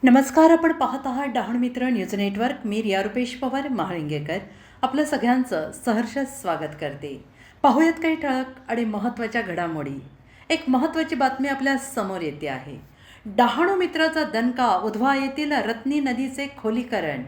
नमस्कार. आपण पाहत आहात डहाणू मित्र न्यूज नेटवर्क. मी रिया रुपेश पवार महाळिंगेकर आपलं सगळ्यांचं सहर्ष स्वागत करते. पाहूयात काही ठळक आणि महत्त्वाच्या घडामोडी. एक महत्त्वाची बातमी आपल्या समोर येते आहे. डहाणू मित्राचा दणका. उधवा येथील रत्नी नदीचे खोलीकरण.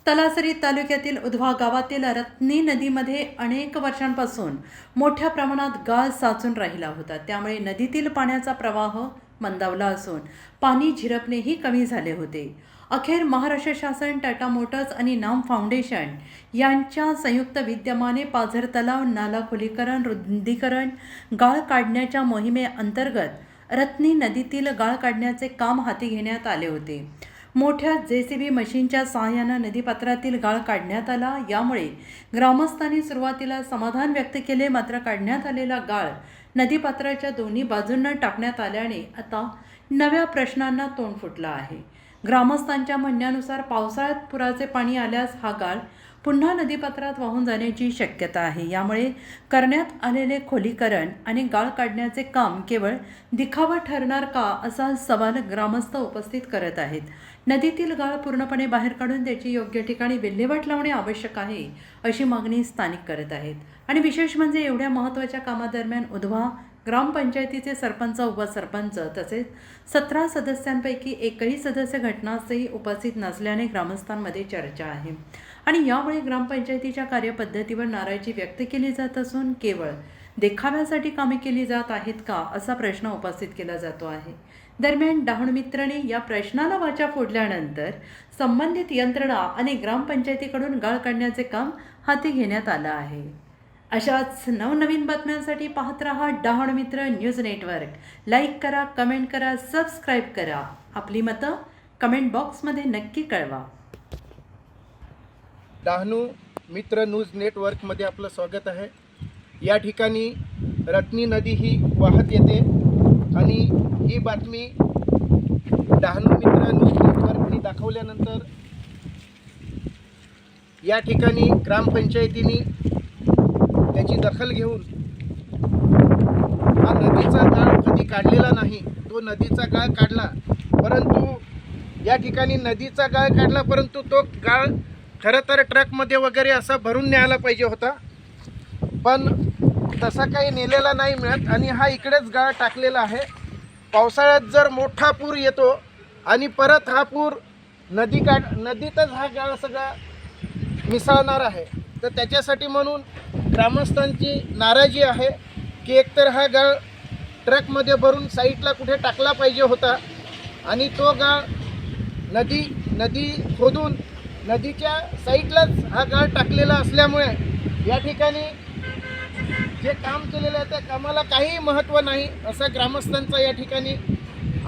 तलासरी तालुक्यातील उधवा गावातील रत्नी नदीमध्ये अनेक वर्षांपासून मोठ्या प्रमाणात गाळ साचून राहिला होता. त्यामुळे नदीतील पाण्याचा प्रवाह मंदावला असून पाणी झिरपणेही कमी झाले होते. अखेर महाराष्ट्र शासन, टाटा मोटर्स आणि नाम फाउंडेशन यांच्या संयुक्त विद्यमाने पाझर तलाव नाला खोलीकरण, रुंदीकरण, गाळ काढण्याच्या मोहिमेअंतर्गत रत्नी नदीतील गाळ काढण्याचे काम हाती घेण्यात आले होते. मोठ्या JCB मशीनच्या सहाय्यानं नदीपात्रातील गाळ काढण्यात आला. यामुळे ग्रामस्थांनी सुरुवातीला समाधान व्यक्त केले. मात्र काढण्यात आलेला गाळ नदीपात्राच्या दोन्ही बाजूंना टाकण्यात आल्याने आता नव्या प्रश्नांना तोंड फुटलं आहे. ग्रामस्थांच्या म्हणण्यानुसार पावसाळ्यात पुराचे पाणी आल्यास हा गाळ पुन्हा नदीपात्रात वाहून जाण्याची शक्यता आहे. यामुळे करण्यात आलेले खोलीकरण आणि गाळ काढण्याचे काम केवळ दिखावा ठरणार का, असा सवाल ग्रामस्थ उपस्थित करत आहेत. नदीतील गाळ पूर्णपणे बाहेर काढून त्याची योग्य ठिकाणी विल्हेवाट लावणे आवश्यक आहे, अशी मागणी स्थानिक करत आहेत. आणि विशेष म्हणजे एवढ्या महत्त्वाच्या कामादरम्यान उधवा ग्रामपंचायतीचे सरपंच, उपसरपंच तसेच 17 सदस्यांपैकी एकही सदस्य घटनास्थळी उपस्थित नसल्याने ग्रामस्थांमध्ये चर्चा आहे. आणि यामुळे ग्रामपंचायतीच्या कार्यपद्धतीवर नाराजी व्यक्त केली जात असून केवळ देखाव्यासाठी कामे केली जात आहेत का, असा प्रश्न उपस्थित केला जातो आहे. दरम्यान डहाणू मित्रने या प्रश्नाला वाचा फोडल्यानंतर संबंधित यंत्रणा आणि ग्रामपंचायतीकडून गाळ काढण्याचे काम हाती घेण्यात आलं आहे. अशाच नवनवीन बातम्यांसाठी पाहत रहा डहाणू मित्र न्यूज नेटवर्क. लाईक करा, कमेंट करा, सबस्क्राईब करा. आपली मतं कमेंट बॉक्समध्ये नक्की कळवा. डहाणू मित्र न्यूज नेटवर्कमध्ये आपलं स्वागत आहे. या ठिकाणी रत्नी नदी ही वाहत येते आणि ही बातमी डहाणू मित्र न्यूज नेटवर्कने दाखवल्यानंतर या ठिकाणी ग्रामपंचायतीने त्याची दखल घेऊन हा नदीचा गाळ कधी काढलेला नाही, तो नदीचा गाळ काढला. परंतु या ठिकाणी नदीचा गाळ काढला, परंतु तो गाळ खरं तर ट्रकमध्ये वगैरे असा भरून न्यायला पाहिजे होता, पण तसा काही नेलेला नाही मिळत आणि हा इकडेच गाळ टाकलेला आहे. पावसाळ्यात जर मोठा पूर येतो आणि परत हा पूर नदीतच हा गाळ सगळा मिसळणार आहे, तर त्याच्यासाठी म्हणून ग्रामस्थांची नाराजी आहे की एकतर हा गाळ ट्रकमध्ये भरून साईडला कुठे टाकला पाहिजे होता आणि तो गाळ नदी खोदून नदीच्या साईडलाच हा गाळ टाकलेला असल्यामुळे या ठिकाणी जे काम केलेलं आहे त्या कामाला काही महत्त्व नाही, असा ग्रामस्थांचा या ठिकाणी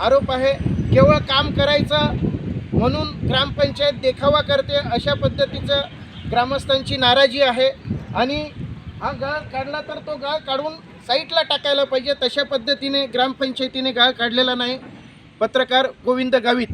आरोप आहे. केवळ काम करायचं म्हणून ग्रामपंचायत देखावा करते, अशा पद्धतीचं ग्रामस्थांची नाराजी आहे. आणि हा गाळ काढला तर तो गाळ काढून साईडला टाकायला पाहिजे, तशा पद्धतीने ग्रामपंचायतीने गाळ काढलेला नाही. पत्रकार गोविंद गावित.